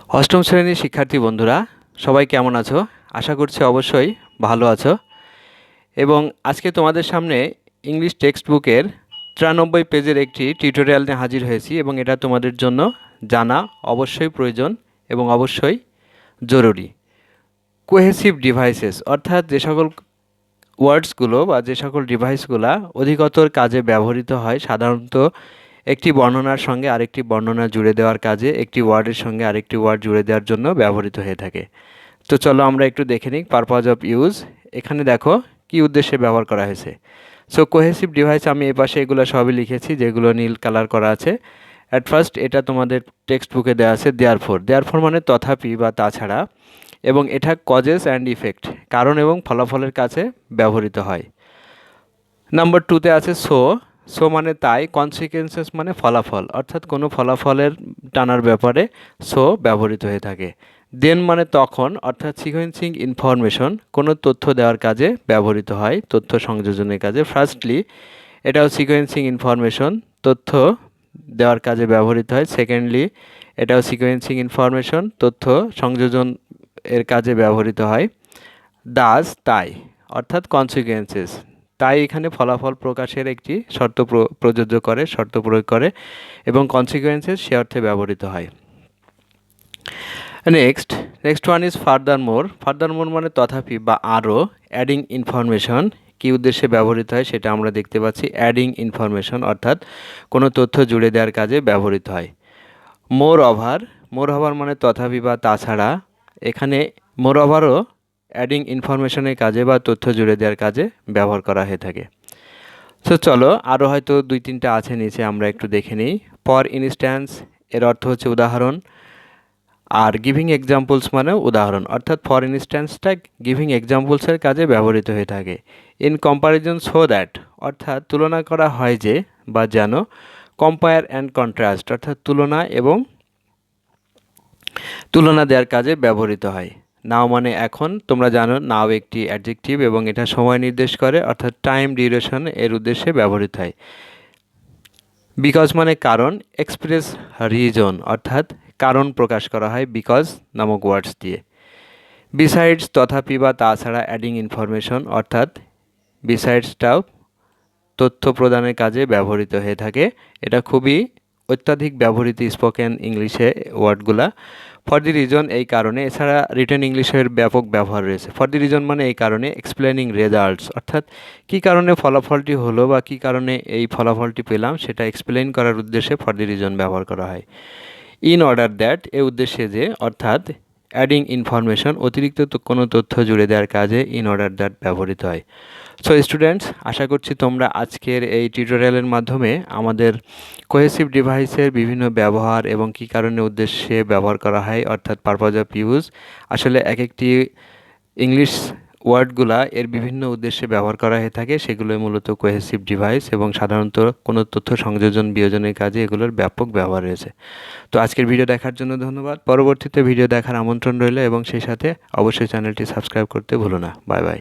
অষ্টম শ্রেণীর শিক্ষার্থী বন্ধুরা সবাই কেমন আছো? আশা করছি অবশ্যই ভালো আছো। এবং আজকে তোমাদের সামনে ইংলিশ টেক্সট বুকের 93 পেজের একটি টিউটোরিয়াল নিয়ে হাজির হয়েছি এবং এটা তোমাদের জন্য জানা অবশ্যই প্রয়োজন এবং অবশ্যই জরুরি। কোহেসিভ ডিভাইসেস অর্থাৎ যে সকল ওয়ার্ডসগুলো বা যে সকল ডিভাইসগুলো অধিকতর কাজে ব্যবহৃত হয়, সাধারণত একটি বর্ণনার সঙ্গে আরেকটি বর্ণনা জুড়ে দেওয়ার কাজে, একটি ওয়ার্ডের সঙ্গে আরেকটি ওয়ার্ড জুড়ে দেওয়ার জন্য ব্যবহৃত হয়ে থাকে। তো চলো আমরা একটু দেখে নিই পারপাস অফ ইউজ। এখানে দেখো কি উদ্দেশ্যে ব্যবহার করা হয়েছে। সো কোহেসিভ ডিভাইস আমি এই পাশে এগুলো সবই লিখেছি যেগুলো নীল কালার করা আছে। অ্যাট ফার্স্ট এটা তোমাদের টেক্সট বুকে দেওয়া আছে দেয়ারফোর। দেয়ারফোর মানে তথাপি বা তাছাড়া, এবং এটা কজেস অ্যান্ড ইফেক্ট কারণ এবং ফলাফলের কাছে ব্যবহৃত হয়। নাম্বার 2তে আছে সো। সো মানে তাই, কনসিকুয়েন্সেস মানে ফলাফল, অর্থাৎ কোনো ফলাফলের টানার ব্যাপারে সো ব্যবহৃত হয়ে থাকে। দেন মানে তখন, অর্থাৎ সিকোয়েন্সিং ইনফরমেশন কোনো তথ্য দেওয়ার কাজে ব্যবহৃত হয়, তথ্য সংযোজনের কাজে। ফার্স্টলি এটাও সিকোয়েন্সিং ইনফরমেশন, তথ্য দেওয়ার কাজে ব্যবহৃত হয়। সেকেন্ডলি এটাও সিকোয়েন্সিং ইনফরমেশন, তথ্য সংযোজন এর কাজে ব্যবহৃত হয়। দাস তাই, অর্থাৎ কনসিকুয়েন্সেস, তাই এখানে ফলাফল প্রকাশের একটি শর্ত প্রযোজ্য করে, শর্ত প্রয়োগ করে, এবং কনসিকুয়েন্সেস সে অর্থে ব্যবহৃত হয়। Next one is furthermore. Furthermore মানে তথাপি বা আরও। অ্যাডিং ইনফরমেশন কী উদ্দেশ্যে ব্যবহৃত হয় সেটা আমরা দেখতে পাচ্ছি। অ্যাডিং ইনফরমেশন অর্থাৎ কোনো তথ্য জুড়ে দেওয়ার কাজে ব্যবহৃত হয়। মোর ওভার। মোর ওভার মানে তথাপি বা তাছাড়া। এখানে মোর ওভারও অ্যাডিং ইনফরমেশনের কাজে বা তথ্য জুড়ে দেওয়ার কাজে ব্যবহার করা হয়ে থাকে। সো চলো আরও হয়তো 2-3টা আছে নিচে, আমরা একটু দেখে নিই। ফর ইনস্ট্যান্স এর অর্থ হচ্ছে উদাহরণ, আর গিভিং এক্সাম্পলস মানে উদাহরণ, অর্থাৎ ফর ইনস্ট্যান্সটা গিভিং এক্সাম্পলসের কাজে ব্যবহৃত হয়ে থাকে। ইন কম্প্যারিজন সো দ্যাট অর্থাৎ তুলনা করা হয় যে বা যেন। কম্পেয়ার অ্যান্ড কন্ট্রাস্ট অর্থাৎ তুলনা এবং তুলনা দেওয়ার কাজে ব্যবহৃত হয়। নাও মানে এখন, তোমরা জানো নাও একটি অ্যাডজেক্টিভ এবং এটা সময় নির্দেশ করে, অর্থাৎ টাইম ডিউরেশন এর উদ্দেশ্যে ব্যবহৃত হয়। বিকজ মানে কারণ। এক্সপ্রেস রিজন অর্থাৎ কারণ প্রকাশ করা হয় বিকজ নামক ওয়ার্ডস দিয়ে। বিসাইডস তথাপি বা তাছাড়া। অ্যাডিং ইনফরমেশন অর্থাৎ বিসাইডসটাও তথ্য প্রদানের কাজে ব্যবহৃত হয়ে থাকে। এটা খুবই অত্যাধিক ব্যবহৃত স্পোকেন ইংলিশে ওয়ার্ডগুলা। ফর দি রিজন এই কারণে, এছাড়া রিটেন ইংলিশের ব্যাপক ব্যবহার রয়েছে। ফর দি রিজন মানে এই কারণে। এক্সপ্লেনিং রেজাল্টস অর্থাৎ কী কারণে ফলাফলটি হলো বা কী কারণে এই ফলাফলটি পেলাম সেটা এক্সপ্লেন করার উদ্দেশ্যে ফর দি রিজন ব্যবহার করা হয়। ইন অর্ডার দ্যাট এ উদ্দেশ্যে যে, অর্থাৎ অ্যাডিং ইনফরমেশন অতিরিক্ত কোনো তথ্য জুড়ে দেওয়ার কাজে ইন অর্ডার দ্যাট ব্যবহৃত হয়। সো স্টুডেন্টস, আশা করছি তোমরা আজকের এই টিউটোরিয়ালের মাধ্যমে আমাদের কোহেসিভ ডিভাইসের বিভিন্ন ব্যবহার এবং কী কারণে উদ্দেশ্যে ব্যবহার করা হয়, অর্থাৎ পারপাস অফ ইউজ, আসলে এক একটি ইংলিশ ওয়ার্ডগুলা এর বিভিন্ন উদ্দেশ্যে ব্যবহার করা হয়ে থাকে, সেগুলো মূলত কোহেসিভ ডিভাইস এবং সাধারণত কোনো তথ্য সংযোজন বিয়োজনের কাজে এগুলোর ব্যাপক ব্যবহার রয়েছে। তো আজকের ভিডিও দেখার জন্য ধন্যবাদ। পরবর্তীতে ভিডিও দেখার আমন্ত্রণ রইল এবং সেই সাথে অবশ্যই চ্যানেলটি সাবস্ক্রাইব করতে ভুলো না। Bye bye.